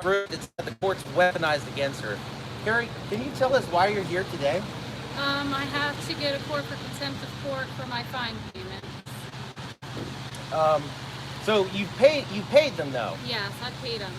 group that said the court's weaponized against her. Carrie, can you tell us why you're here today? I have to go to court for contempt of court for my fine payment. So you paid them though? Yes, I paid them.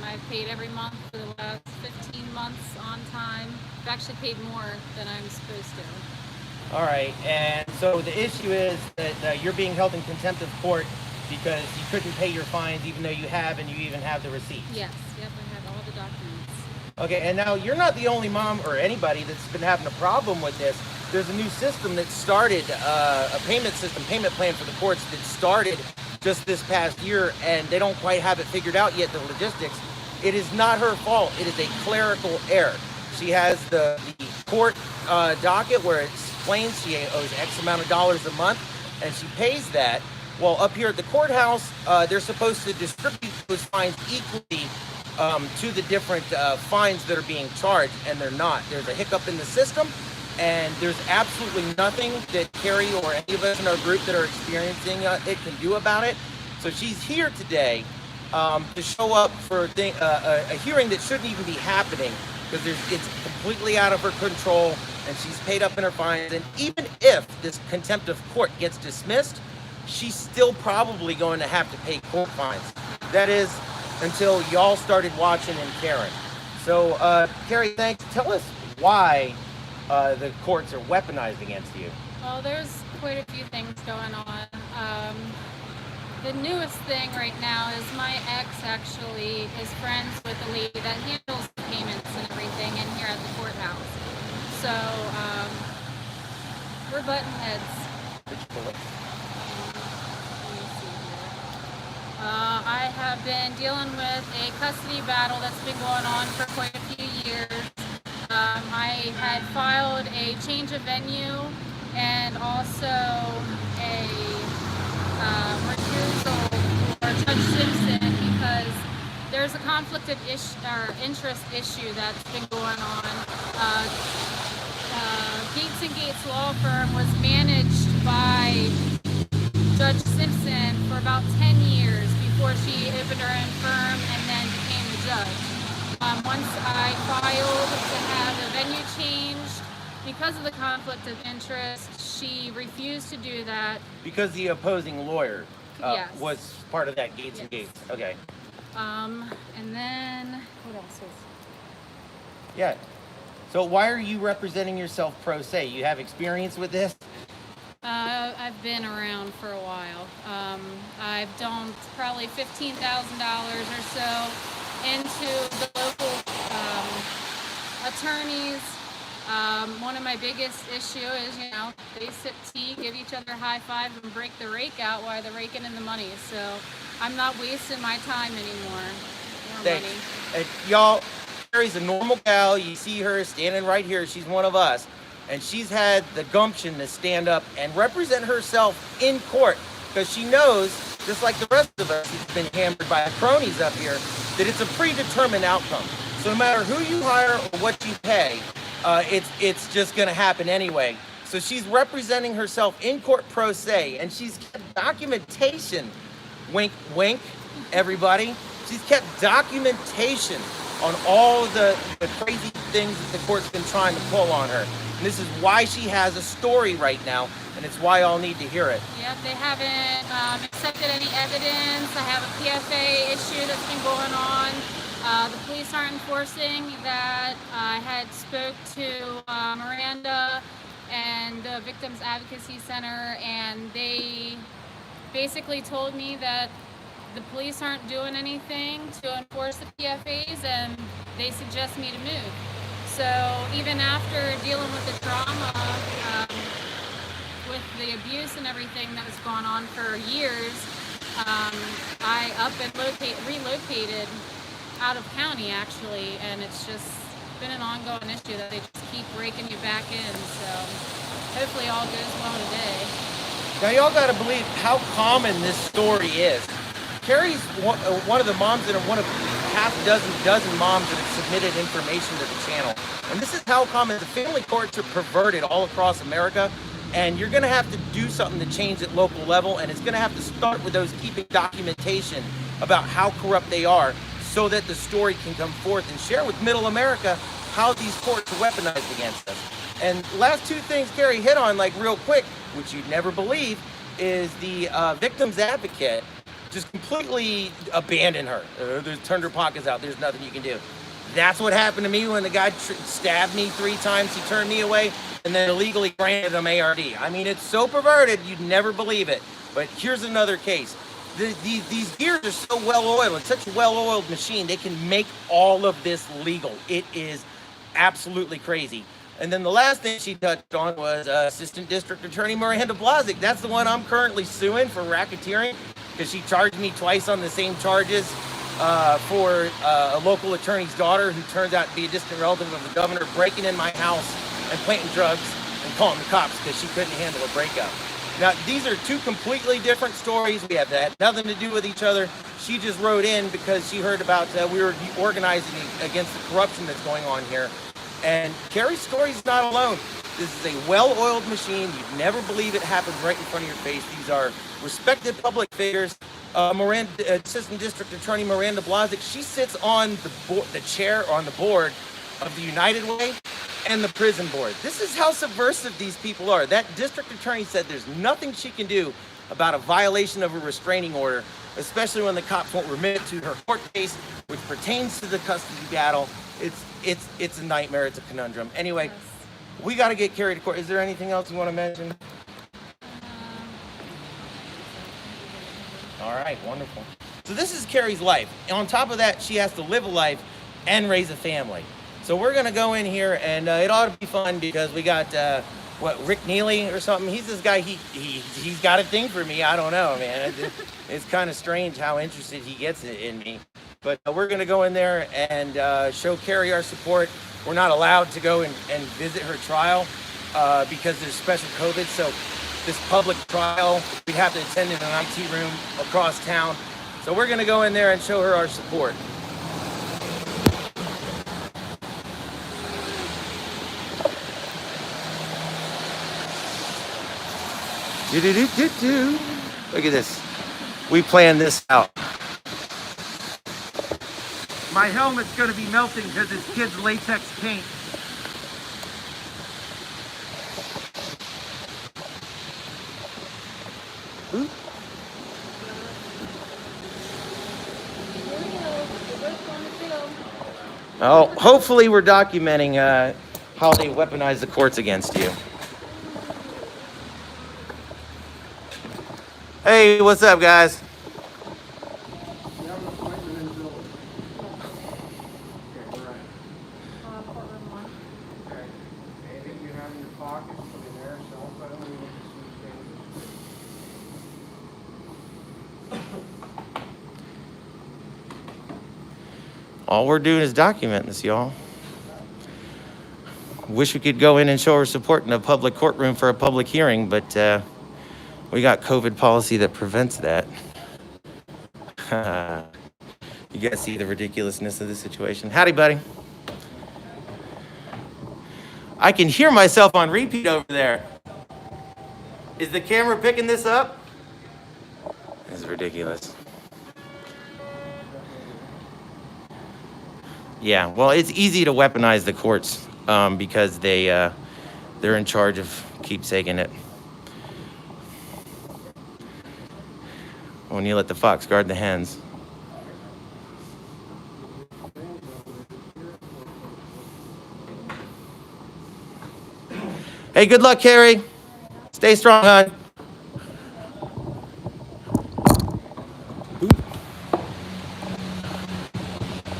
I've paid every month for the last 15 months on time. I've actually paid more than I'm supposed to. All right, and so the issue is that you're being held in contempt of court because you couldn't pay your fines even though you have, and you even have the receipts. Yes, yep, I have all the documents. Okay, and now you're not the only mom or anybody that's been having a problem with this. There's a new system that started, a payment plan for the courts that started just this past year, and they don't quite have it figured out yet, the logistics. It is not her fault. It is a clerical error. She has the court docket where it explains she owes X amount of dollars a month, and she pays that. Well, up here at the courthouse, they're supposed to distribute those fines equally to the different fines that are being charged, and they're not. There's a hiccup in the system, and there's absolutely nothing that Carrie or any of us in our group that are experiencing it can do about it. So she's here today to show up for a hearing that shouldn't even be happening because it's completely out of her control, and she's paid up in her fines. And even if this contempt of court gets dismissed, she's still probably going to have to pay court fines. That is until y'all started watching and caring. So, Carrie, thanks. Tell us why the courts are weaponized against you. Well, there's quite a few things going on. The newest thing right now is my ex actually is friends with the lady that handles the payments and everything in here at the courthouse. So, we're butting heads. I have been dealing with a custody battle that's been going on for quite a few years. I had filed a change of venue and also a recusal for Judge Simpson because there's a conflict of interest issue that's been going on. Gates & Gates Law Firm was managed by Judge Simpson for about 10 years before she opened her own firm and then became the judge. Once I filed to have the venue changed, because of the conflict of interest, she refused to do that. Because the opposing lawyer Yes. was part of that Gates Yes. & Gates. Okay. And then, what else is? Yeah. So why are you representing yourself pro se? You have experience with this? I've been around for a while. I've dumped probably $15,000 or so into the local attorneys. One of my biggest issue is, they sip tea, give each other high fives, and break the rake out while they're raking in the money. So I'm not wasting my time anymore. More Thanks. money. Y'all, Carrie's a normal gal. You see her standing right here. She's one of us. And she's had the gumption to stand up and represent herself in court because she knows, just like the rest of us who've been hammered by the cronies up here, that it's a predetermined outcome. So no matter who you hire or what you pay, it's just going to happen anyway. So she's representing herself in court pro se, and she's kept documentation. Wink, wink, everybody. She's kept documentation on all of the crazy things that the court's been trying to pull on her. And this is why she has a story right now, and it's why y'all need to hear it. Yep, they haven't accepted any evidence. I have a PFA issue that's been going on. The police aren't enforcing that. I had spoke to Miranda and the Victims Advocacy Center, and they basically told me that the police aren't doing anything to enforce the PFAs, and they suggest me to move. So even after dealing with the trauma, with the abuse and everything that was going on for years, I up and relocated out of county actually, and it's just been an ongoing issue that they just keep breaking you back in. So hopefully all goes well today. Now y'all gotta believe how common this story is. Carrie's one of the moms and one of half dozen moms that have submitted information to the channel. And this is how common the family courts are perverted all across America. And you're gonna have to do something to change at local level, and it's gonna have to start with those keeping documentation about how corrupt they are, so that the story can come forth and share with middle America how these courts are weaponized against us. And last two things Carrie hit on, like real quick, which you'd never believe, is the victim's advocate just completely abandoned her. Turned her pockets out. There's nothing you can do. That's what happened to me when the guy stabbed me 3 times. He turned me away and then illegally granted him ARD. I mean, it's so perverted, you'd never believe it. But here's another case. These gears are so well-oiled. It's such a well-oiled machine. They can make all of this legal. It is absolutely crazy. And then the last thing she touched on was Assistant District Attorney Miranda Blazek. That's the one I'm currently suing for racketeering because she charged me twice on the same charges for a local attorney's daughter who turns out to be a distant relative of the governor, breaking in my house and planting drugs and calling the cops because she couldn't handle a breakup. Now, these are two completely different stories. We have that nothing to do with each other. She just wrote in because she heard about we were organizing against the corruption that's going on here. And Carrie's story's not alone. This is a well-oiled machine. You'd never believe it happens right in front of your face. These are respected public figures. Assistant District Attorney Miranda Blazek, she sits on the chair on the board of the United Way and the prison board. This is how subversive these people are. That district attorney said there's nothing she can do about a violation of a restraining order, especially when the cops won't remit to her court case, which pertains to the custody battle. It's a nightmare. It's a conundrum. Anyway, we got to get Carrie to court. Is there anything else you want to mention? All right, wonderful. So this is Carrie's life. And on top of that, she has to live a life and raise a family. So we're going to go in here, and it ought to be fun because we got, Rick Neely or something? He's this guy, he's got a thing for me. I don't know, man. It's kind of strange how interested he gets in me. But we're going to go in there and show Carrie our support. We're not allowed to go and visit her trial because there's special COVID. So this public trial, we'd have to attend in an IT room across town. So we're going to go in there and show her our support. Look at this. We planned this out. My helmet's going to be melting because it's kids' latex paint. Ooh. Oh, hopefully we're documenting how they weaponize the courts against you. Hey, what's up, guys? All we're doing is documenting this, y'all. Wish we could go in and show our support in a public courtroom for a public hearing, but we got COVID policy that prevents that. You guys see the ridiculousness of the situation. Howdy, buddy. I can hear myself on repeat over there. Is the camera picking this up? This is ridiculous. Yeah, well, it's easy to weaponize the courts because they're in charge of keepsaking it. When you let the fox guard the hens. Hey, good luck, Carrie. Stay strong, hon.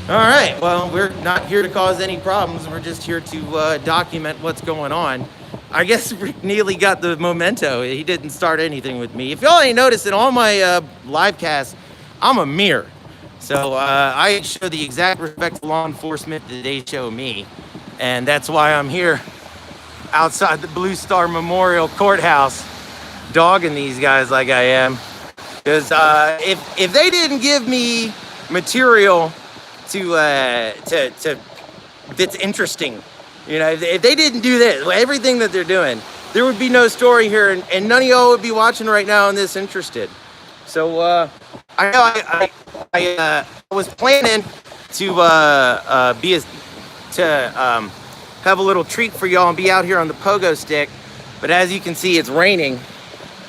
All right, well, we're not here to cause any problems. We're just here to document what's going on. I guess Rick Neely got the memento. He didn't start anything with me. If y'all ain't noticed, in all my live casts, I'm a mirror. So I show the exact respect to law enforcement that they show me. And that's why I'm here outside the Blue Star Memorial Courthouse dogging these guys like I am. Because if they didn't give me material to that's interesting, you know, if they didn't do this, everything that they're doing, there would be no story here, and none of y'all would be watching right now and this interested. So I know I was planning to have a little treat for y'all and be out here on the pogo stick, but as you can see, it's raining,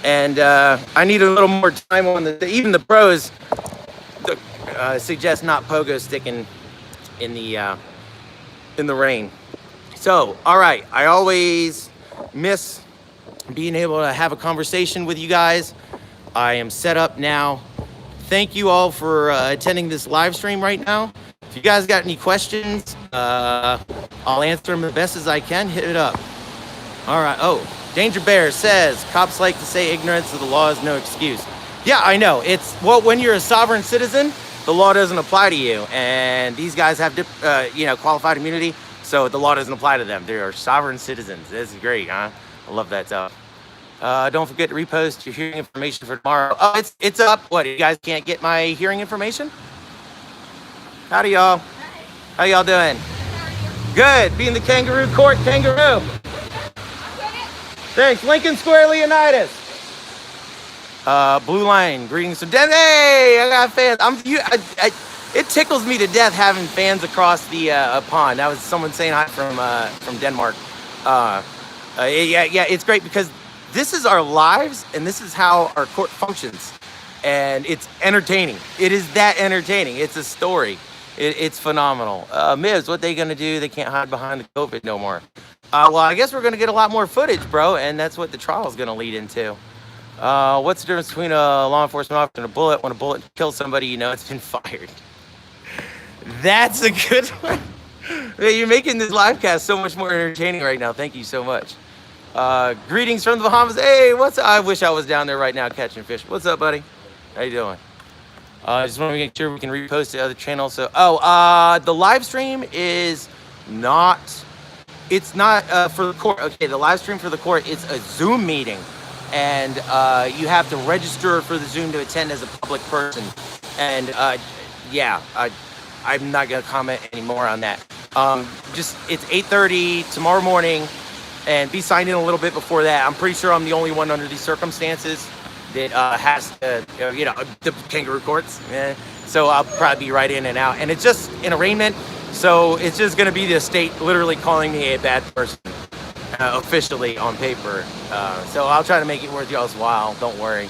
and I need a little more time on even the pros suggest not pogo sticking in the rain. So, all right, I always miss being able to have a conversation with you guys. I am set up now. Thank you all for attending this live stream right now. If you guys got any questions, I'll answer them the best as I can. Hit it up. All right. Oh, Danger Bear says, cops like to say ignorance of the law is no excuse. Yeah, I know. It's, well, when you're a sovereign citizen, the law doesn't apply to you. And these guys have, qualified immunity, so the law doesn't apply to them. They are sovereign citizens. This is great, huh? I love that stuff. Don't forget to repost your hearing information for tomorrow. Oh, it's up. What, you guys can't get my hearing information? Howdy, y'all. How y'all doing? Good. Being the kangaroo court kangaroo. Thanks. Lincoln Square, Leonidas. Blue Line, greetings from Denver. Hey, I got fans. It tickles me to death having fans across the pond. That was someone saying hi from Denmark. Yeah, it's great because this is our lives and this is how our court functions. And it's entertaining. It is that entertaining. It's a story. It's phenomenal. Miz, what they gonna do? They can't hide behind the COVID no more. Well, I guess we're gonna get a lot more footage, bro, and that's what the trial is gonna lead into. What's the difference between a law enforcement officer and a bullet? When a bullet kills somebody, you know it's been fired. That's a good one. You're making this live cast so much more entertaining right now. Thank you so much. Greetings from the Bahamas. Hey, what's up? I wish I was down there right now catching fish. What's up, buddy? How you doing? Just want to make sure we can repost the other channel. So, the live stream is not, it's not for the court. Okay, the live stream for the court, it's a Zoom meeting. And you have to register for the Zoom to attend as a public person. And I'm not gonna comment anymore on that. It's 8:30 tomorrow morning, and be signed in a little bit before that. I'm pretty sure I'm the only one under these circumstances that has the kangaroo courts. So I'll probably be right in and out. And it's just an arraignment, so it's just gonna be the state literally calling me a bad person officially on paper. So I'll try to make it worth y'all's while. Don't worry.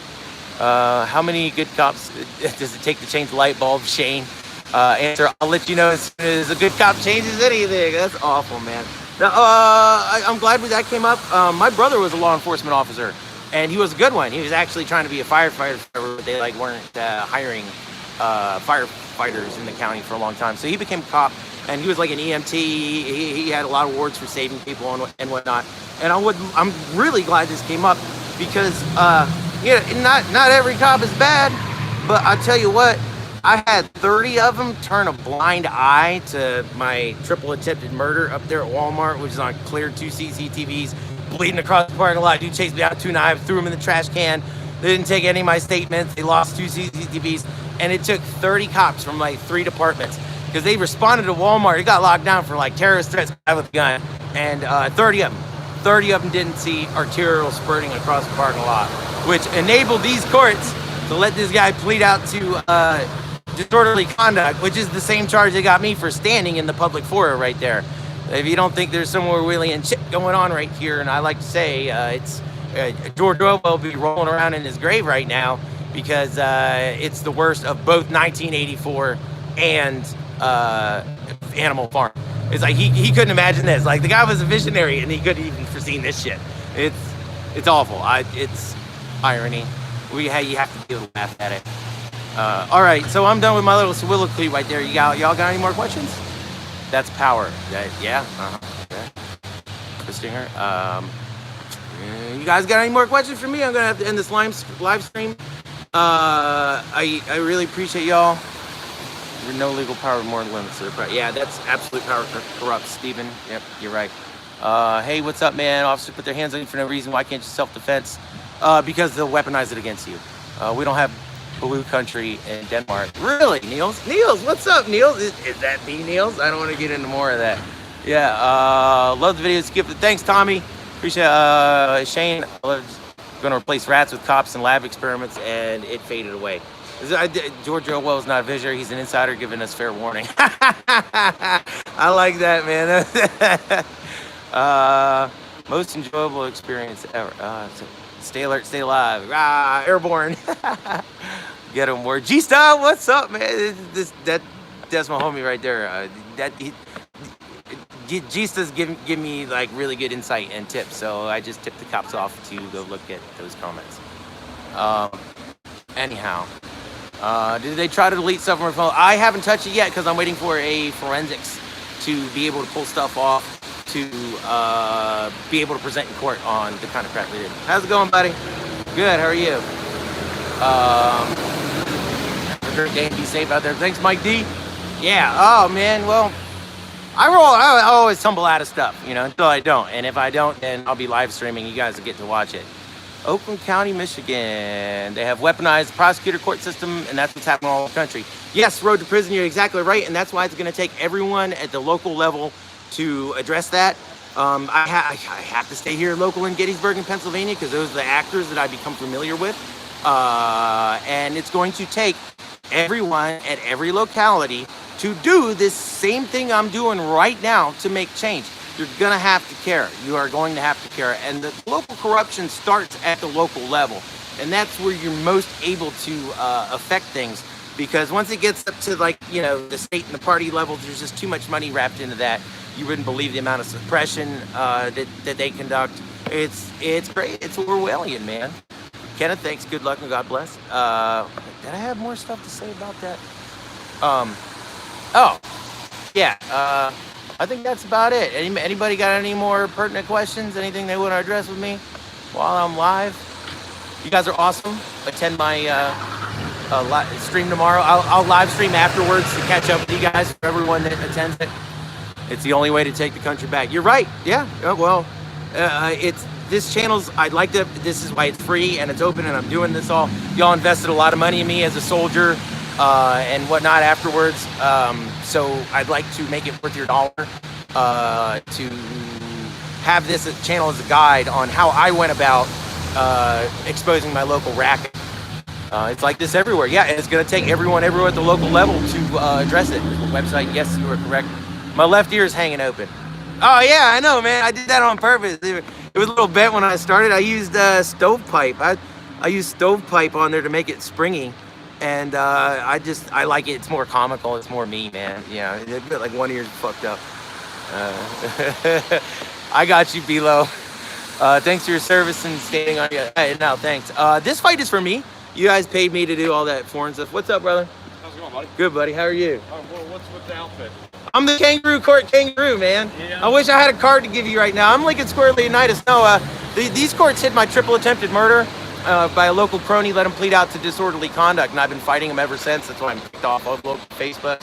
How many good cops does it take to change the light bulb, Shane? Answer, I'll let you know as soon as a good cop changes anything. That's awful, man. I'm glad that came up. My brother was a law enforcement officer, and he was a good one. He was actually trying to be a firefighter, but they weren't hiring firefighters in the county for a long time. So he became a cop, and he was like an EMT. He had a lot of awards for saving people and whatnot. And I'm really glad this came up because not every cop is bad, but I tell you what. I had 30 of them turn a blind eye to my triple attempted murder up there at Walmart, which is on cleared 2 CCTVs, bleeding across the parking lot. Dude chased me out 2 knives, threw them in the trash can. They didn't take any of my statements. They lost 2 CCTVs. And it took 30 cops from 3 departments because they responded to Walmart. It got locked down for terrorist threats with a gun. And 30 of them didn't see arterial spurting across the parking lot, which enabled these courts to let this guy plead out to disorderly conduct, which is the same charge they got me for standing in the public forum right there. If you don't think there's some more wheelie and shit going on right here, and I like to say it's George Orwell will be rolling around in his grave right now because it's the worst of both 1984 and Animal Farm. It's he couldn't imagine this. The guy was a visionary and he couldn't even foreseen this shit. It's awful. It's irony. You have to be able to laugh at it. All right, so I'm done with my little soliloquy right there. Y'all got any more questions? That's power. Yeah. Okay. Stinger. You guys got any more questions for me? I'm gonna have to end this live stream. I really appreciate y'all. There's no legal power more than limits. Yeah, that's absolute power corrupts, Stephen. Yep, you're right. Hey, what's up, man? Officer put their hands on you for no reason. Why can't you self-defense? Because they'll weaponize it against you. We don't have blue country in Denmark. Really, Niels? Niels, what's up, Niels? Is that me, Niels? I don't want to get into more of that. Yeah, love the video. Skip it. Thanks, Tommy. Appreciate Shane. I love going to replace rats with cops and lab experiments, and it faded away. George Orwell's not a visionary. He's an insider giving us fair warning. I like that, man. Most enjoyable experience ever. Stay alert, stay alive. Airborne. Get him more. G-Style, what's up, man? That's my homie right there. G-Style's give me like really good insight and tips. So I just tipped the cops off to go look at those comments. Anyhow, did they try to delete stuff from my phone? I haven't touched it yet because I'm waiting for a forensics to be able to pull stuff off to be able to present in court on the kind of crap we did. How's it going, buddy? Good, how are you? Have a great day and be safe out there. Thanks, Mike D. Yeah, oh man, well, I always tumble out of stuff, you know, until I don't. And if I don't, then I'll be live streaming. You guys will get to watch it. Oakland County, Michigan. They have weaponized prosecutor court system, and that's what's happening all over the country. Yes, road to prison, you're exactly right, and that's why it's going to take everyone at the local level to address that. I have to stay here local in Gettysburg in Pennsylvania because those are the actors that I become familiar with. And it's going to take everyone at every locality to do this same thing I'm doing right now to make change. You're gonna have to care. You are going to have to care. And the local corruption starts at the local level. And that's where you're most able to affect things. Because once it gets up to, like, you know, the state and the party level, there's just too much money wrapped into that. You wouldn't believe the amount of suppression that they conduct. It's great. It's Orwellian, man. Kenneth, thanks. Good luck and God bless. Did I have more stuff to say about that? Oh, yeah. I think that's about it. Anybody got any more pertinent questions? Anything they want to address with me while I'm live? You guys are awesome. Attend my stream tomorrow. I'll live stream afterwards to catch up with you guys, for everyone that attends it. It's the only way to take the country back. You're right. Yeah. Well, this channel's, this is why it's free and it's open and I'm doing this all. Y'all invested a lot of money in me as a soldier and whatnot afterwards. So I'd like to make it worth your dollar to have this channel as a guide on how I went about exposing my local racket. It's like this everywhere. Yeah, and it's going to take everyone at the local level to address it. The website, yes, you are correct. My left ear is hanging open. Oh, yeah, I know, man. I did that on purpose. It was a little bent when I started. I used stovepipe. I used stovepipe on there to make it springy. And I like it. It's more comical. It's more me, man. Yeah, a bit like one ear's fucked up. I got you, Bilo. Thanks for your service and standing on your... Hey, no, thanks. This fight is for me. You guys paid me to do all that foreign stuff. What's up, brother? How's it going, buddy? Good, buddy. How are you? What's the outfit? I'm the kangaroo court kangaroo, man. Yeah. I wish I had a card to give you right now. I'm Lincoln Square Leonidas. No, these courts hit my triple attempted murder by a local crony, let him plead out to disorderly conduct, and I've been fighting him ever since. That's why I'm kicked off of local Facebook.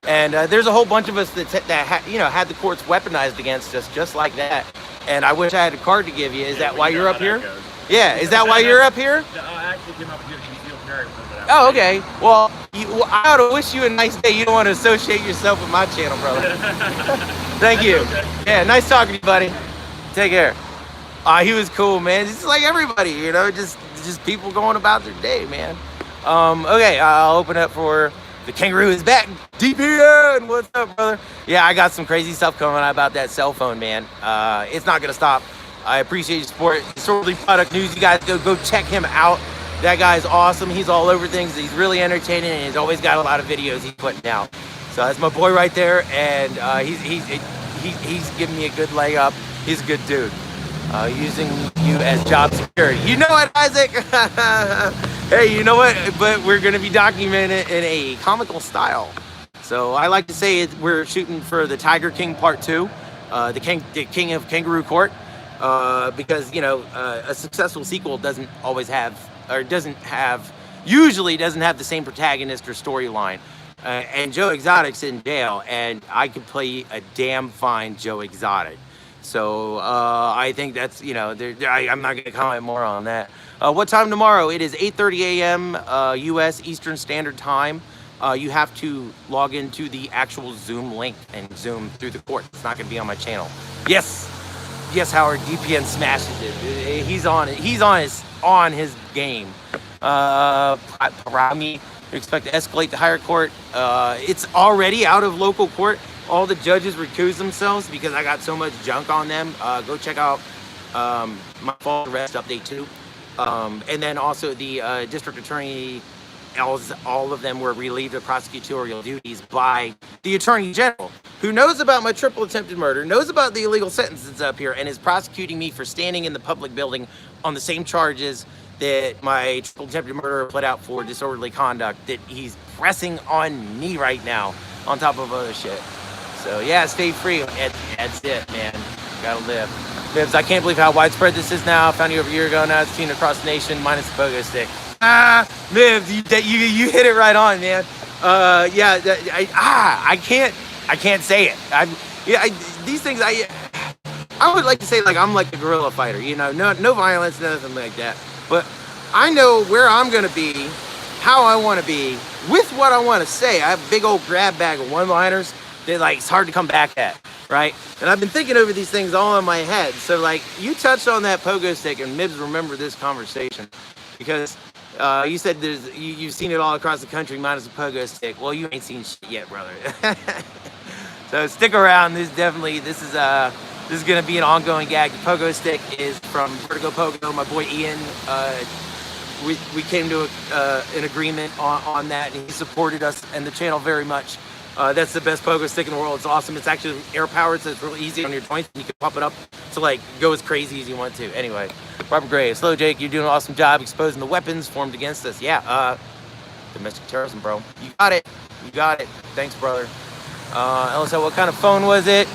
And there's a whole bunch of us that had the courts weaponized against us, just like that. And I wish I had a card to give you. Is that why you're up here? Yeah, is that why you're up here? No, I actually came up here to give you a Carrie. Oh, okay. Well, I ought to wish you a nice day. You don't want to associate yourself with my channel, brother. Thank you. Okay. Yeah, nice talking to you, buddy. Take care. He was cool, man. It's like everybody, you know, just people going about their day, man. Okay, I'll open up for the kangaroo is back. DPN, what's up, brother? Yeah, I got some crazy stuff coming out about that cell phone, man. It's not gonna stop. I appreciate your support. Disorderly Product News, you guys go check him out. That guy's awesome. He's all over things. He's really entertaining, and he's always got a lot of videos he's putting out. So that's my boy right there, and he's giving me a good leg up. He's a good dude. Using you as job security. You know what, Isaac? Hey, you know what? But we're going to be documenting it in a comical style. So I like to say we're shooting for the Tiger King Part 2, the King of Kangaroo Court, because, you know, a successful sequel usually doesn't have the same protagonist or storyline. And Joe Exotic's in jail, and I could play a damn fine Joe Exotic. So I think that's, you know, I'm not going to comment more on that. What time tomorrow? It is 8:30 a.m. U.S. Eastern Standard Time. You have to log into the actual Zoom link and Zoom through the court. It's not going to be on my channel. Yes, Howard. DPN smashes it. He's on it. He's on his game. Parami We expect to escalate to higher court. It's already out of local court. All the judges recuse themselves because I got so much junk on them. Go check out my fall arrest update too. And then also the district attorney, all of them were relieved of prosecutorial duties by the attorney general, who knows about my triple attempted murder, knows about the illegal sentences up here, and is prosecuting me for standing in the public building on the same charges that my triple attempted murder pled out for disorderly conduct that he's pressing on me right now, on top of other shit. So yeah, stay free. That's it, man. Gotta live. Mibs, I can't believe how widespread this is now. Found you over a year ago. Now it's seen across the nation, minus the pogo stick. Mibs, you hit it right on, man. Yeah, I can't say it. These things, I would like to say like I'm like a guerrilla fighter, you know, no violence, nothing like that. But I know where I'm gonna be, how I want to be, with what I want to say. I have a big old grab bag of one-liners that like it's hard to come back at, right? And I've been thinking over these things all in my head. So like you touched on that pogo stick, and Mibs, remember this conversation because you said you've seen it all across the country minus a pogo stick. Well, you ain't seen shit yet, brother. So stick around. This is gonna be an ongoing gag. The pogo stick is from Vertigo Pogo, my boy Ian. We came to an agreement on that, and he supported us and the channel very much. That's the best pogo stick in the world. It's awesome. It's actually air powered, so it's really easy on your joints, and you can pump it up to like go as crazy as you want to. Anyway, Robert Gray, Slow Jake, you're doing an awesome job exposing the weapons formed against us. Yeah, domestic terrorism, bro. You got it. You got it. Thanks, brother. Elsa, what kind of phone was it?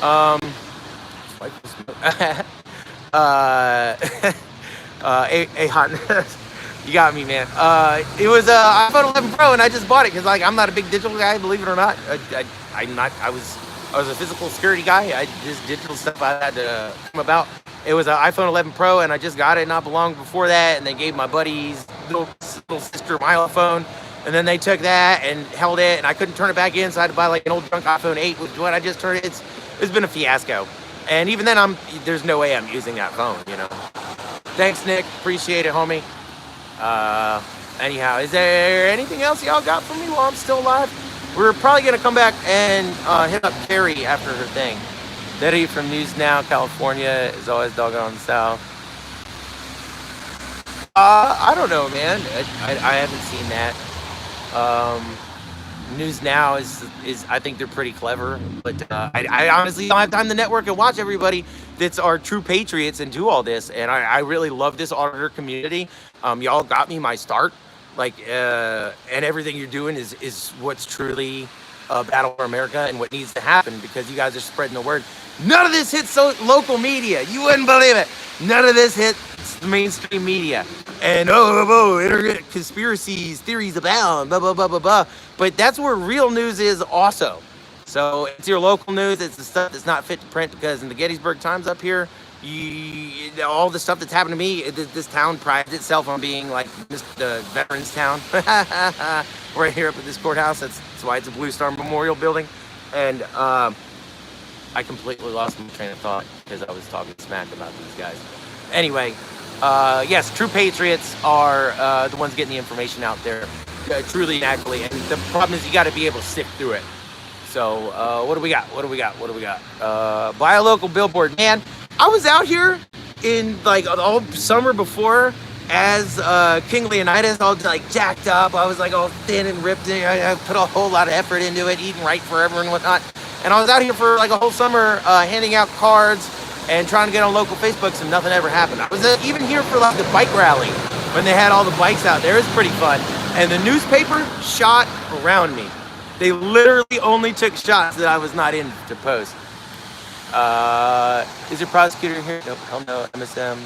A hot. You got me, man. It was iPhone 11 Pro, and I just bought it because like I'm not a big digital guy, believe it or not. I'm not. I was a physical security guy. This digital stuff I had to come about. It was an iPhone 11 Pro, and I just got it not long before that, and they gave my buddy's little sister my phone, and then they took that and held it, and I couldn't turn it back in, so I had to buy like an old junk iPhone 8, which is what I just turned it. It's been a fiasco, and even then there's no way I'm using that phone, you know. Thanks, Nick. Appreciate it, homie. Anyhow, is there anything else y'all got for me while I'm still alive? We're probably gonna come back and hit up Carrie after her thing. Betty from News Now, California, is always dogging on the South. I don't know, man. I haven't seen that. News Now is I think they're pretty clever, but I honestly don't have time to network and watch everybody that's our true patriots and do all this. And I really love this auditor community. Y'all got me my start, like, and everything you're doing is what's truly a battle for America and what needs to happen, because you guys are spreading the word. None of this hits local media. You wouldn't believe it. None of this hits the mainstream media. And internet conspiracies, theories abound, blah, blah, blah, blah, blah. But that's where real news is also. So it's your local news. It's the stuff that's not fit to print, because in the Gettysburg Times up here, all the stuff that's happened to me, this town prides itself on being like the veterans town. Right here up at this courthouse. That's why it's a Blue Star Memorial building. And I completely lost my train of thought because I was talking smack about these guys. Anyway, yes, true patriots are the ones getting the information out there, truly and accurately. And the problem is you got to be able to sift through it. So what do we got? Buy a local billboard. Man, I was out here in like all summer before as King Leonidas, all like jacked up. I was like all thin and ripped. I put a whole lot of effort into it, eating right forever and whatnot. And I was out here for like a whole summer handing out cards and trying to get on local Facebooks, and nothing ever happened. I was even here for like the bike rally when they had all the bikes out there. It was pretty fun. And the newspaper shot around me. They literally only took shots that I was not in to post. Is your prosecutor here? Nope, hell no. MSM.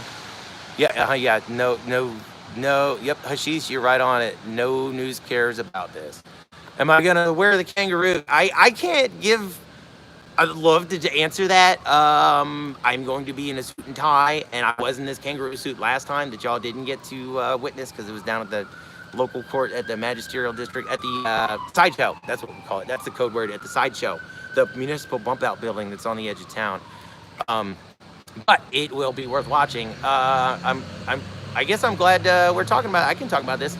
Yeah, no. Yep, Hashish, you're right on it. No news cares about this. Am I gonna wear the kangaroo? I can't give. I'd love to answer that. I'm going to be in a suit and tie, and I was in this kangaroo suit last time that y'all didn't get to witness because it was down at the local court at the magisterial district at the sideshow. That's what we call it. That's the code word, at the sideshow, the municipal bump out building that's on the edge of town. But it will be worth watching. I guess I'm glad we're talking about it. I can talk about this.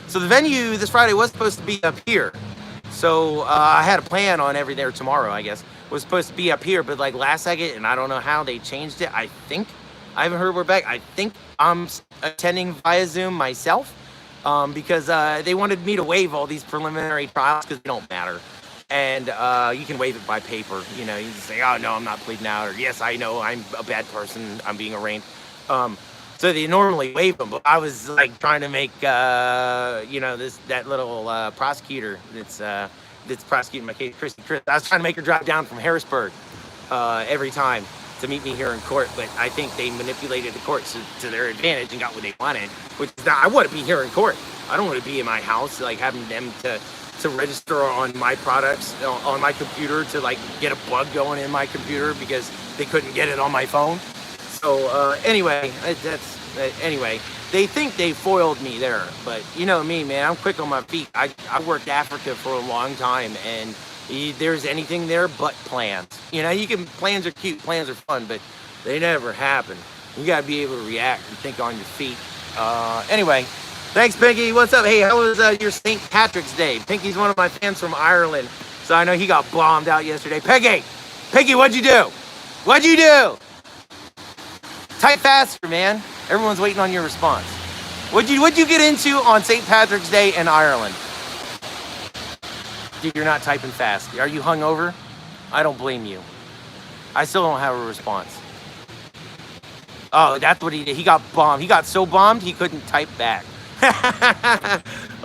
So the venue this Friday was supposed to be up here. So I had a plan on every day, or tomorrow, I guess, was supposed to be up here, but like last second, and I don't know how they changed it. I think, I haven't heard we're back. I think I'm attending via Zoom myself because they wanted me to waive all these preliminary trials because they don't matter. And you can waive it by paper. You know, you just say, oh, no, I'm not pleading out, or yes, I know I'm a bad person, I'm being arraigned. So they normally waive them, but I was like trying to make, you know, that little prosecutor that's prosecuting my case, Chris. I was trying to make her drive down from Harrisburg every time to meet me here in court, but I think they manipulated the courts to their advantage and got what they wanted. Which is not, I want to be here in court. I don't want to be in my house, like having them to register on my products on my computer to like get a bug going in my computer because they couldn't get it on my phone. So anyway, anyway, they think they foiled me there, but you know me, man, I'm quick on my feet. I worked Africa for a long time, and there's anything there but plans. You know, plans are cute, plans are fun, but they never happen. You gotta be able to react and think on your feet. Anyway, thanks, Pinky. What's up? Hey, how was your St. Patrick's Day? Pinky's one of my fans from Ireland, so I know he got bombed out yesterday. Pinky, what'd you do? What'd you do? Type faster, man. Everyone's waiting on your response. What'd you get into on St. Patrick's Day in Ireland? Dude, you're not typing fast. Are you hungover? I don't blame you. I still don't have a response. Oh, that's what he did. He got bombed. He got so bombed he couldn't type back.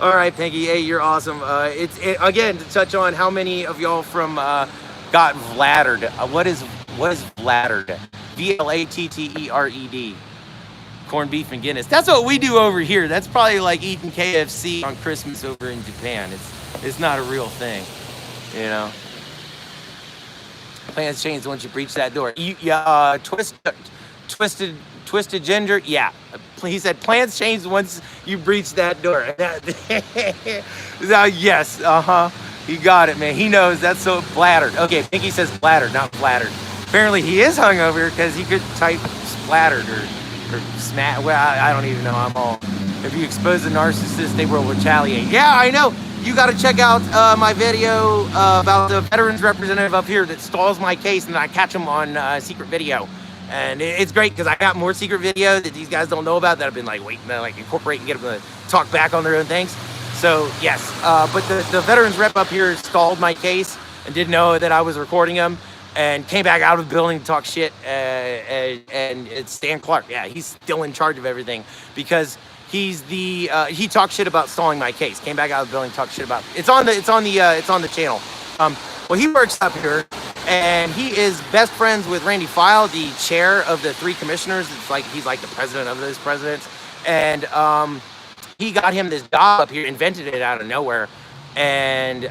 All right, Pinky. Hey, you're awesome. Again, to touch on how many of y'all from got vlattered. What is vlattered? VLATTERED. Corned beef and Guinness. That's what we do over here. That's probably like eating KFC on Christmas over in Japan. It's not a real thing, you know. Plans change once you breach that door. Twisted gender. Yeah, he said plans change once you breach that door. Yes, he got it, man. He knows. That's so blattered. Okay, Pinky says blattered, not flattered. Apparently he is hungover because he could type splattered or smack. Well, I don't even know. I'm all. If you expose a narcissist, they will retaliate. Yeah, I know. You got to check out my video about the veterans representative up here that stalls my case, and I catch him on secret video. And it's great because I got more secret video that these guys don't know about that I've been like waiting to like incorporate and get them to talk back on their own things. So yes, but the veterans rep up here stalled my case and didn't know that I was recording him. And came back out of the building to talk shit, and it's Stan Clark. Yeah, he's still in charge of everything because he's he talked shit about stalling my case. Came back out of the building, talked shit about it's on the channel. Well, he works up here, and he is best friends with Randy File, the chair of the 3 commissioners. It's like he's like the president of those presidents, and he got him this job up here, invented it out of nowhere, and.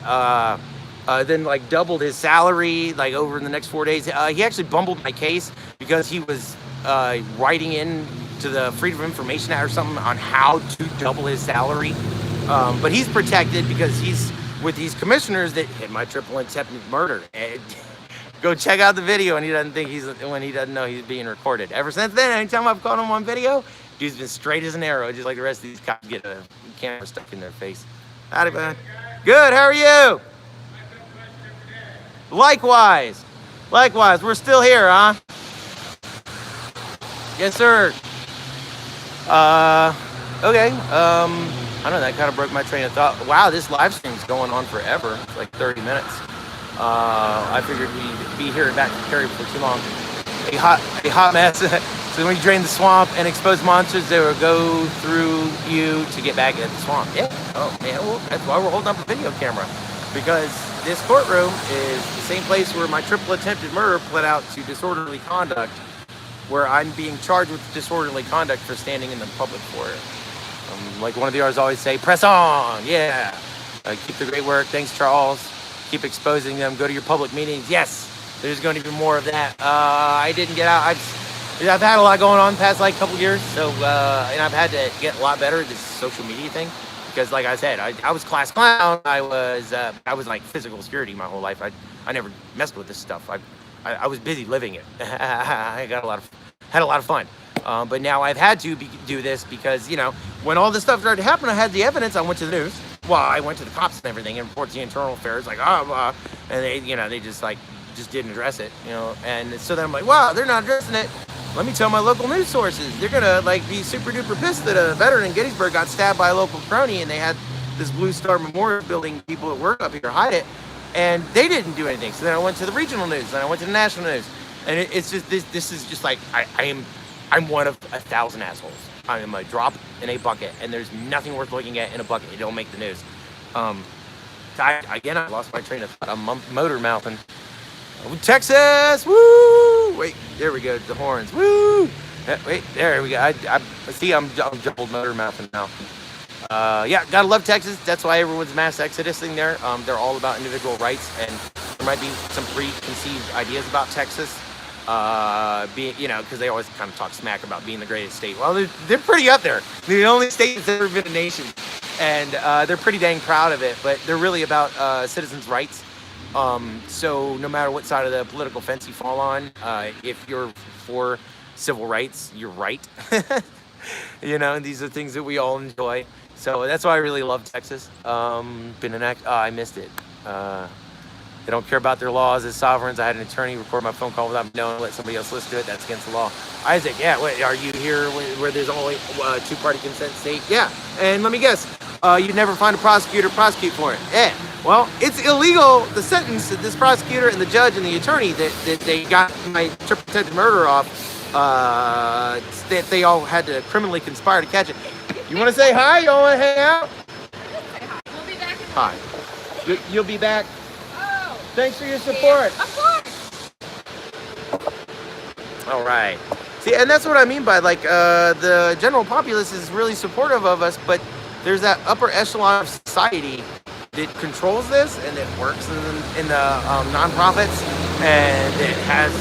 Then like doubled his salary like over the next 4 days. He actually bumbled my case because he was writing in to the Freedom of Information Act or something on how to double his salary. But he's protected because he's with these commissioners that hit my triple attempted murder. And go check out the video, and he doesn't know he's being recorded. Ever since then, anytime I've caught him on video, dude's been straight as an arrow, just like the rest of these cops get a camera stuck in their face. Howdy, man. Good. How are you? Likewise, we're still here, huh? Yes, sir. Okay. I don't know, that kind of broke my train of thought. Wow, this live stream's going on forever. It's like 30 minutes. I figured we'd be here back to Carrie for too long. A hot mess. So when you drain the swamp and expose monsters, they will go through you to get back at the swamp. Yeah. Oh man, well, that's why we're holding up a video camera, because this courtroom is the same place where my triple attempted murder pled out to disorderly conduct, where I'm being charged with disorderly conduct for standing in the public for it. Like one of the others always say, press on, yeah. Keep the great work, thanks Charles. Keep exposing them, go to your public meetings. Yes, there's going to be more of that. I didn't get out, I've had a lot going on the past like couple years, so, and I've had to get a lot better at this social media thing. Because like I said, I was class clown. I was like physical security my whole life. I never messed with this stuff. I was busy living it. I had a lot of fun. But now I've had to do this because, you know, when all this stuff started to happen, I had the evidence. I went to the news. Well, I went to the cops and everything and reported the internal affairs, like, and they, you know, they just didn't address it, you know. And so then I'm like, wow, they're not addressing it. Let me tell my local news sources. They're gonna like be super duper pissed that a veteran in Gettysburg got stabbed by a local crony, and they had this Blue Star Memorial building people that work up here hide it, and they didn't do anything. So then I went to the regional news, and I went to the national news, and it's just this is just like I'm one of 1,000 assholes. I am a drop in a bucket, and there's nothing worth looking at in a bucket. It don't make the news. I lost my train of thought. I'm motor mouthing. Texas, woo! Wait, there we go. The horns, woo! Wait, there we go. I see. I'm jumbled motor mouthing now. Yeah, gotta love Texas. That's why everyone's mass exodusing there. They're all about individual rights, and there might be some preconceived ideas about Texas. Being, you know, because they always kind of talk smack about being the greatest state. Well, they're pretty up there. They're the only state that's ever been a nation, and they're pretty dang proud of it. But they're really about citizens' rights. So no matter what side of the political fence you fall on, if you're for civil rights, you're right. You know, and these are things that we all enjoy. So that's why I really love Texas. I missed it. They don't care about their laws as sovereigns. I had an attorney record my phone call without knowing, let somebody else listen to it. That's against the law. Isaac, yeah, wait, are you here where there's only two-party consent state? Yeah, and let me guess, you'd never find a prosecutor prosecute for it. Yeah, well, it's illegal, the sentence that this prosecutor and the judge and the attorney that they got my triple attempted murder off, that they all had to criminally conspire to catch it. You want to say hi? You all want to hang out? Say hi. We'll be back in Hi. You'll be back? Oh. Thanks for your support. Of course. All right. See, and that's what I mean by like the general populace is really supportive of us, but there's that upper echelon of society that controls this and that works in the nonprofits and it has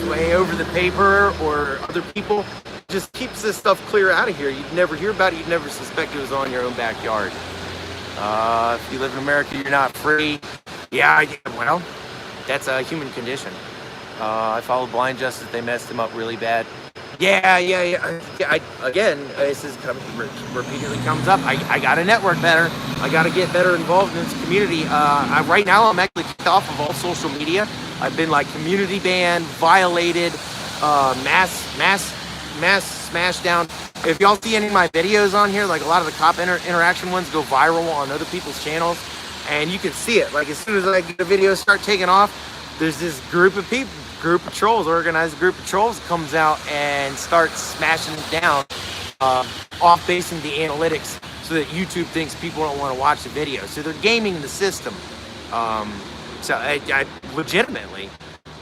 sway over the paper or other people. Just keeps this stuff clear out of here. You'd never hear about it. You'd never suspect it was on your own backyard. If you live in America, you're not free. Yeah, well, that's a human condition. I followed blind justice. They messed him up really bad. Yeah. Again, this is repeatedly comes up. I got to network better. I got to get better involved in this community. Right now, I'm actually kicked off of all social media. I've been like community banned, violated, mass smash down. If y'all see any of my videos on here, like a lot of the cop interaction ones go viral on other people's channels, and you can see it. Like as soon as I get a video start taking off, there's this group of trolls, organized group of trolls comes out and starts smashing it down, off basing the analytics so that YouTube thinks people don't want to watch the video. So they're gaming the system. So I legitimately,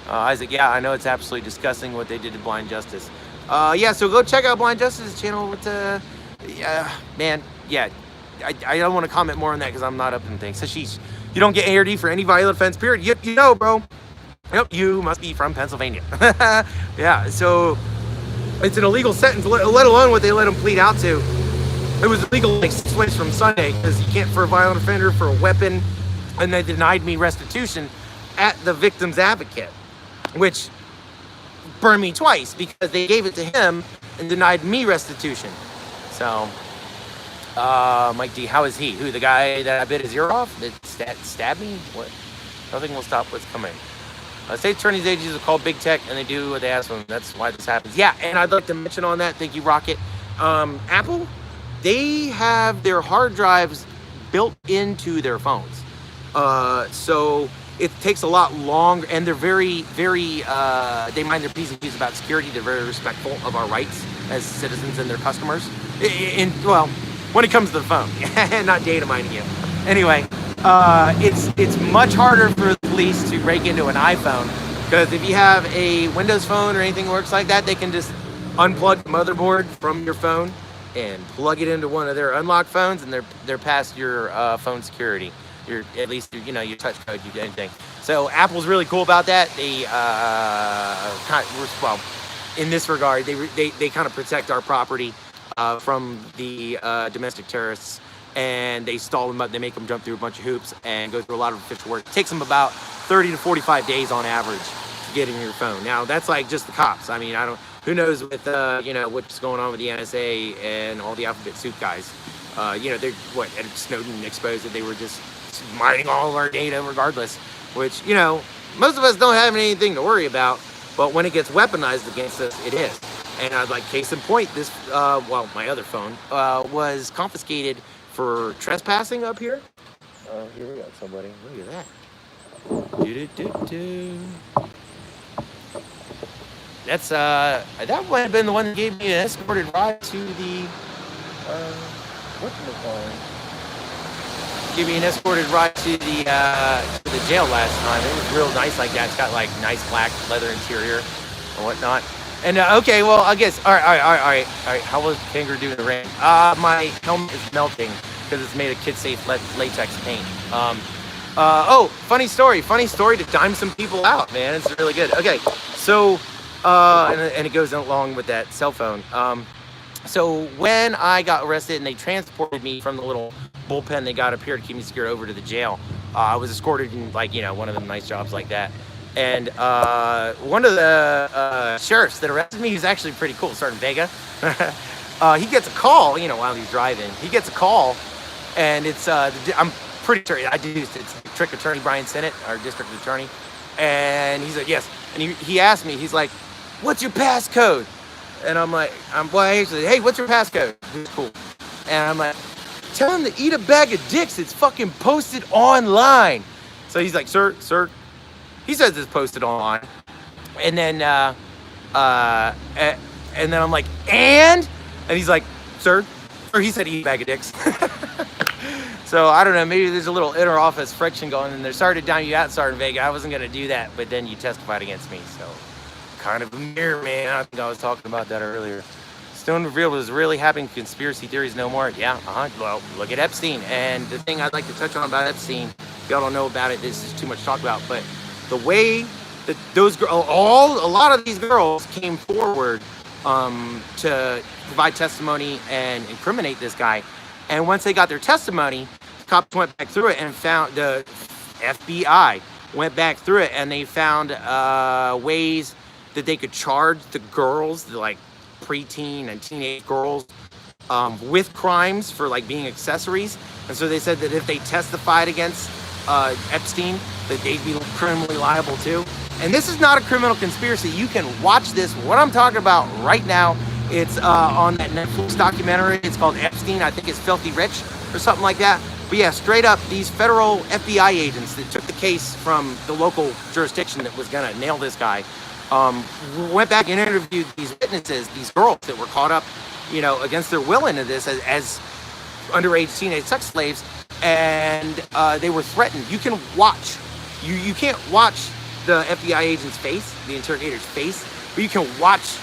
Isaac, yeah, I know it's absolutely disgusting what they did to Blind Justice. Yeah, so go check out Blind Justice's channel with man, yeah, I don't want to comment more on that because I'm not up in things. So you don't get ARD for any violent offense, period. You know, bro. Yep, you must be from Pennsylvania. Yeah, so it's an illegal sentence, let alone what they let him plead out to. It was illegal like 6 weeks from Sunday because you can't for a violent offender for a weapon, and they denied me restitution at the victim's advocate, which burned me twice because they gave it to him and denied me restitution. So, Mike D, how is he? Who, the guy that I bit his ear off? That stabbed me? What? Nothing will stop what's coming. State attorneys' agencies are called big tech, and they do what they ask them. That's why this happens. Yeah, and I'd like to mention on that, thank you, Rocket. Apple, they have their hard drives built into their phones. So it takes a lot longer, and they're very, very, they mind their P's and Q's about security. They're very respectful of our rights as citizens and their customers. Well, when it comes to the phone, not data mining you. Anyway, it's much harder for the police to break into an iPhone, because if you have a Windows phone or anything that works like that, they can just unplug the motherboard from your phone and plug it into one of their unlocked phones, and they're past your phone security. At least your touch code, you do anything. So Apple's really cool about that. They well, in this regard, they kind of protect our property from the domestic terrorists, and they stall them up. They make them jump through a bunch of hoops and go through a lot of official work. It takes them about 30 to 45 days on average to get in your phone. Now that's like just the cops. I mean, who knows with you know, what's going on with the NSA and all the alphabet soup guys. You know, they're what Edward Snowden exposed that they were just mining all of our data regardless, which, you know, most of us don't have anything to worry about, but when it gets weaponized against us, it is. And I'd like, case in point, this, well, my other phone was confiscated for trespassing up here. Here we got somebody. Look at that. Do-do-do-do. That's, that might have been the one that gave me an escorted ride to the, whatchamacallit? Give me an escorted ride to the jail last time. It was real nice like that. It's got like nice black leather interior and whatnot. And okay, well, I guess, all right. How was Finger doing the rain? My helmet is melting because it's made of kid-safe latex paint. Oh, funny story to dime some people out, man. It's really good. Okay, so, and it goes along with that cell phone. So when I got arrested and they transported me from the little bullpen they got up here to keep me secured over to the jail, I was escorted in, like, you know, one of them nice jobs like that. And one of the sheriffs that arrested me, he's actually pretty cool, Sergeant Vega. He gets a call, you know, while he's driving. He gets a call, and it's, I'm pretty sure, I deduced it's District Attorney Brian Sennett, our district attorney. And he said, yes. And he asked me, he's like, what's your passcode? And I'm like, well, I actually, hey, what's your passcode? He's cool. And I'm like, tell him to eat a bag of dicks. It's fucking posted online. So he's like, sir. He says it's posted online. And then, and then I'm like, and he's like, sir. Or he said eat a bag of dicks. So I don't know, maybe there's a little inter-office friction going and they're sorry to dime you out, Sergeant Vega. I wasn't gonna do that, but then you testified against me, so. Kind of a mirror, man. I think I was talking about that earlier. Stone revealed was really happening. Conspiracy theories no more. Yeah, well, look at Epstein. And the thing I'd like to touch on about Epstein, if y'all don't know about it, this is too much to talk about, but the way that those girls, a lot of these girls came forward to provide testimony and incriminate this guy. And once they got their testimony, the cops went back through it and found, the FBI went back through it and they found ways that they could charge the girls, the like preteen and teenage girls, with crimes for like being accessories. And so they said that if they testified against Epstein, that they'd be criminally liable too. And this is not a criminal conspiracy. You can watch this, what I'm talking about right now. It's on that Netflix documentary. It's called Epstein. I think it's Filthy Rich or something like that. But yeah, straight up, these federal FBI agents that took the case from the local jurisdiction that was gonna nail this guy, went back and interviewed these witnesses, these girls that were caught up, you know, against their will into this as underage teenage sex slaves, and they were threatened. You can watch, you can't watch the FBI agent's face, the interrogator's face, but you can watch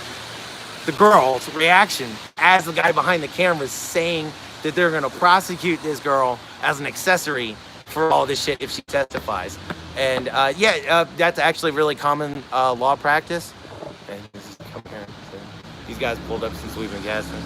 the girl's reaction as the guy behind the camera is saying that they're gonna prosecute this girl as an accessory for all this shit if she testifies. And yeah, that's actually really common law practice. And come here. So these guys pulled up since we've been casting.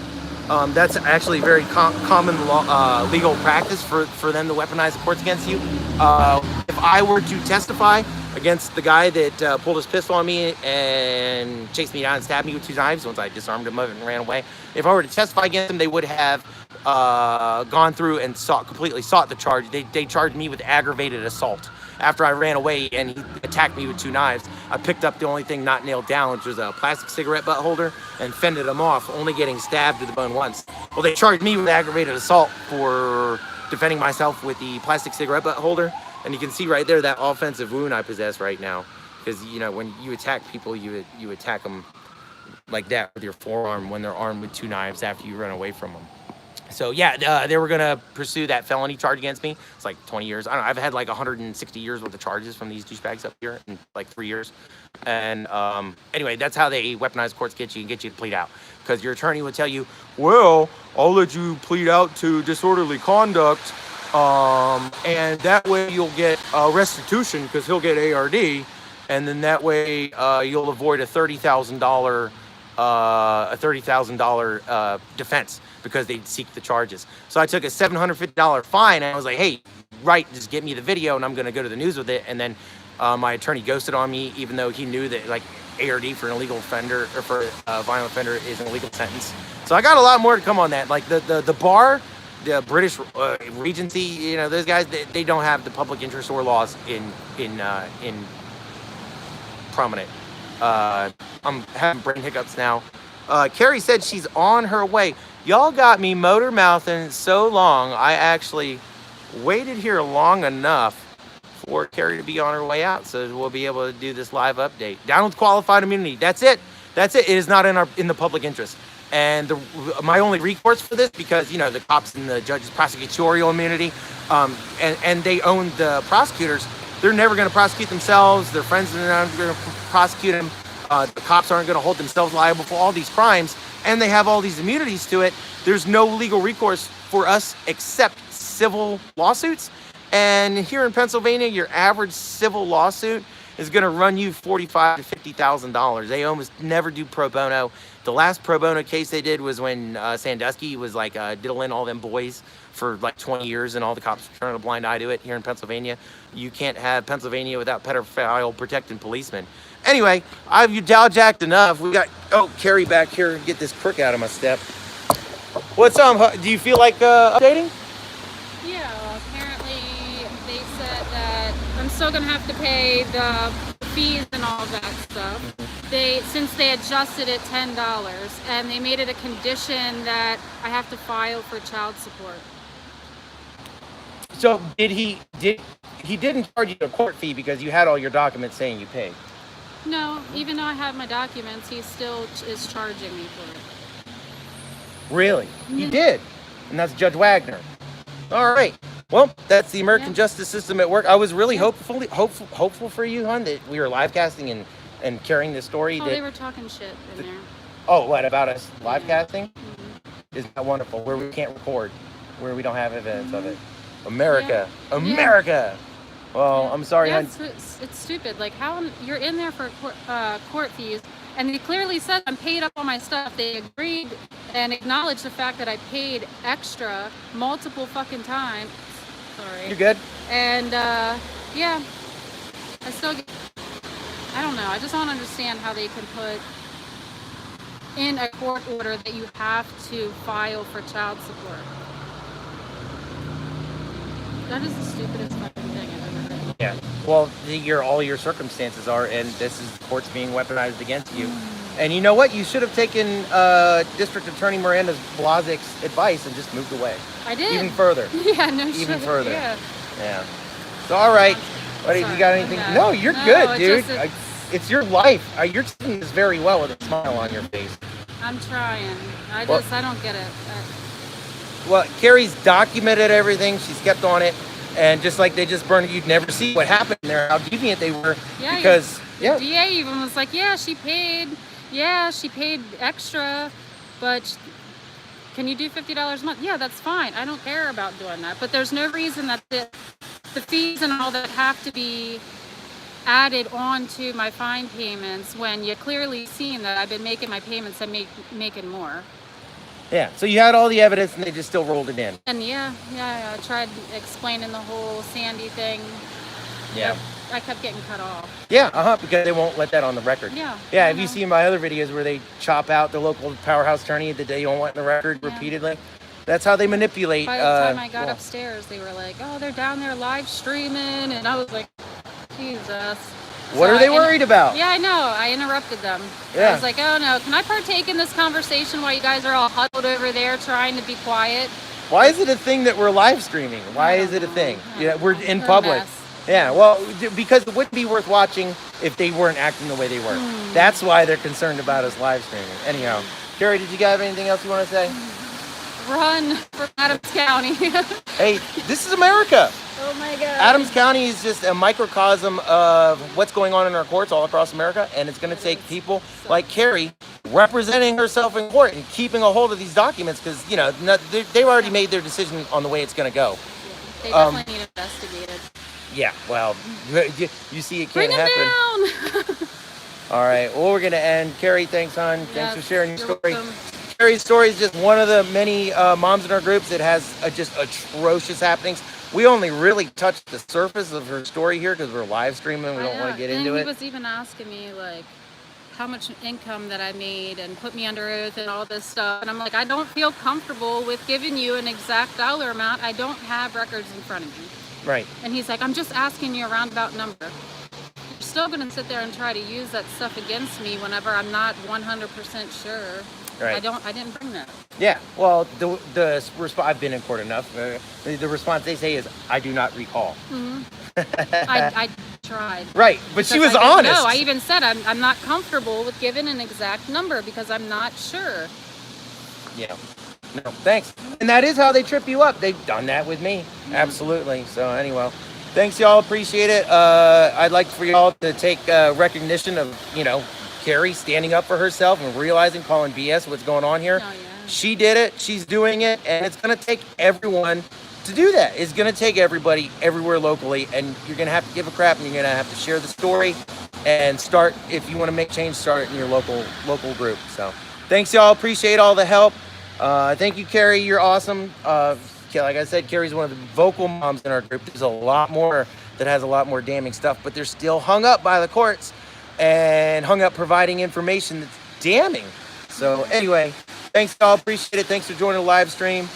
That's actually very common law, legal practice for them to weaponize the courts against you. If I were to testify against the guy that pulled his pistol on me and chased me down and stabbed me with 2 knives once I disarmed him and ran away, if I were to testify against him, they would have gone through and completely sought the charge. They charged me with aggravated assault. After I ran away and he attacked me with 2 knives, I picked up the only thing not nailed down, which was a plastic cigarette butt holder, and fended him off, only getting stabbed to the bone once. Well, they charged me with aggravated assault for defending myself with the plastic cigarette butt holder. And you can see right there that offensive wound I possess right now. Because, you know, when you attack people, you attack them like that with your forearm when they're armed with 2 knives after you run away from them. So yeah, they were gonna pursue that felony charge against me. It's like 20 years. I don't know, I've had like 160 years worth of charges from these douchebags up here in like 3 years. And anyway, that's how they weaponize courts, get you and get you to plead out. Because your attorney would tell you, well, I'll let you plead out to disorderly conduct, and that way you'll get restitution because he'll get ARD, and then that way you'll avoid a $30,000 defense because they'd seek the charges. So I took a $750 fine and I was like, hey, right, just get me the video and I'm gonna go to the news with it, and then My attorney ghosted on me, even though he knew that like ARD for an illegal offender or for a violent offender is an illegal sentence. So I got a lot more to come on that. Like the bar, the British Regency, you know, those guys, they don't have the public interest or laws in prominent. I'm having brain hiccups now. Carrie said she's on her way. Y'all got me motor mouthing so long. I actually waited here long enough for Carrie to be on her way out, so we'll be able to do this live update. Down with qualified immunity. That's it. That's it. It is not in the public interest. And my only recourse for this, because you know the cops and the judges prosecutorial immunity, and they own the prosecutors. They're never going to prosecute themselves. Their friends are not going to prosecute them. The cops aren't going to hold themselves liable for all these crimes, and they have all these immunities to it. There's no legal recourse for us except civil lawsuits. And here in Pennsylvania, your average civil lawsuit is going to run you $45,000 to $50,000. They almost never do pro bono. The last pro bono case they did was when Sandusky was like diddling all them boys for like 20 years, and all the cops were turning a blind eye to it. Here in Pennsylvania, you can't have Pennsylvania without pedophile protecting policemen. Anyway, I've jacked enough. We got Carrie back here. Get this crook out of my step. What's do you feel like updating? Yeah, well, apparently they said that I'm still gonna have to pay the fees and all that stuff. Since they adjusted it $10, and they made it a condition that I have to file for child support. So he didn't charge you a court fee because you had all your documents saying you paid? No, even though I have my documents, he still is charging me for it. Really? He did. And that's Judge Wagner. All right. Well, that's the American justice system at work. I was really hopeful for you, hon, that we were live casting and carrying this story. Oh, they were talking shit in there. Oh, what, about us live casting? Mm-hmm. Isn't that wonderful? Where we can't record, where we don't have evidence of it. America. Yeah. America. Well, I'm sorry, hon. It's stupid. Like, how you're in there for court fees, and they clearly said I'm paid up on my stuff. They agreed and acknowledged the fact that I paid extra multiple fucking times. Sorry. You're good. And yeah, I don't know. I just don't understand how they can put in a court order that you have to file for child support. That is the stupidest fucking thing I've ever heard. Yeah. Well, all your circumstances are, and this is courts being weaponized against you. And you know what? You should have taken District Attorney Miranda's Blazek's advice and just moved away. I did. Even further. Yeah, no shit. Even further. Yeah. Yeah. So, all right. Buddy, you got anything? No, you're good, dude. It's your life. You're doing this very well with a smile on your face. I'm trying. I don't get it. Well, Carrie's documented everything. She's kept on it. And just like they just burned it, you'd never see what happened there, how deviant they were. Yeah, because, the DA even was like, she paid extra, but can you do $50 a month? Yeah, that's fine. I don't care about doing that. But there's no reason that the fees and all that have to be added on to my fine payments when you clearly seen that I've been making my payments and making more. Yeah, so you had all the evidence and they just still rolled it in. And I tried explaining the whole Sandy thing. Yeah. I kept getting cut off. Yeah, because they won't let that on the record. Yeah. Yeah, have you seen my other videos where they chop out the local powerhouse attorney that they don't want on the record repeatedly? That's how they manipulate. By the time I got upstairs, they were like, they're down there live streaming. And I was like, Jesus. What are they worried about? Yeah, I know. I interrupted them. Yeah. I was like, oh no, can I partake in this conversation while you guys are all huddled over there trying to be quiet? Why is it a thing that we're live streaming? Why is it a thing? Yeah, we're in public. Yeah, well, because it wouldn't be worth watching if they weren't acting the way they were. That's why they're concerned about us live streaming. Anyhow, Carrie, did you have anything else you want to say? Run from Adams County. Hey, this is America. Oh my God. Adams County is just a microcosm of what's going on in our courts all across America, and it's going to take people like Carrie representing herself in court and keeping a hold of these documents because, they've already made their decision on the way it's going to go. They definitely need investigated. Yeah, well, you see it can't Bring happen. Down. All right, well, we're going to end. Carrie, thanks, hon. Thanks for sharing your story. Welcome. Carrie's story is just one of the many moms in our groups that has just atrocious happenings. we only really touched the surface of her story here because we're live streaming. We don't want to get into it. He was even asking me like how much income that I made and put me under oath and all this stuff. And I'm like, I don't feel comfortable with giving you an exact dollar amount. I don't have records in front of me. Right. And he's like, I'm just asking you a roundabout number. You're still going to sit there and try to use that stuff against me whenever I'm not 100% sure. Right. I didn't bring that. Yeah. Well, the response, I've been in court enough. The response they say is, I do not recall. Mm-hmm. I tried. Right. But she was honest. No, I even said I'm not comfortable with giving an exact number because I'm not sure. Yeah. No, thanks. And that is how they trip you up. They've done that with me. Mm-hmm. Absolutely. So anyway, thanks y'all. Appreciate it. I'd like for y'all to take recognition of, Carrie standing up for herself and realizing, calling BS what's going on here. Oh, yeah. She did it. She's doing it. And it's going to take everyone to do that. It's going to take everybody everywhere locally. And you're going to have to give a crap, and you're going to have to share the story and start, if you want to make change, start it in your local group. So thanks, y'all. Appreciate all the help. Thank you, Carrie. You're awesome. Like I said, Carrie's one of the vocal moms in our group. There's a lot more that has a lot more damning stuff, but they're still hung up by the courts and hung up providing information that's damning. So anyway, thanks, y'all. Appreciate it. Thanks for joining the live stream.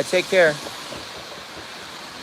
Take care.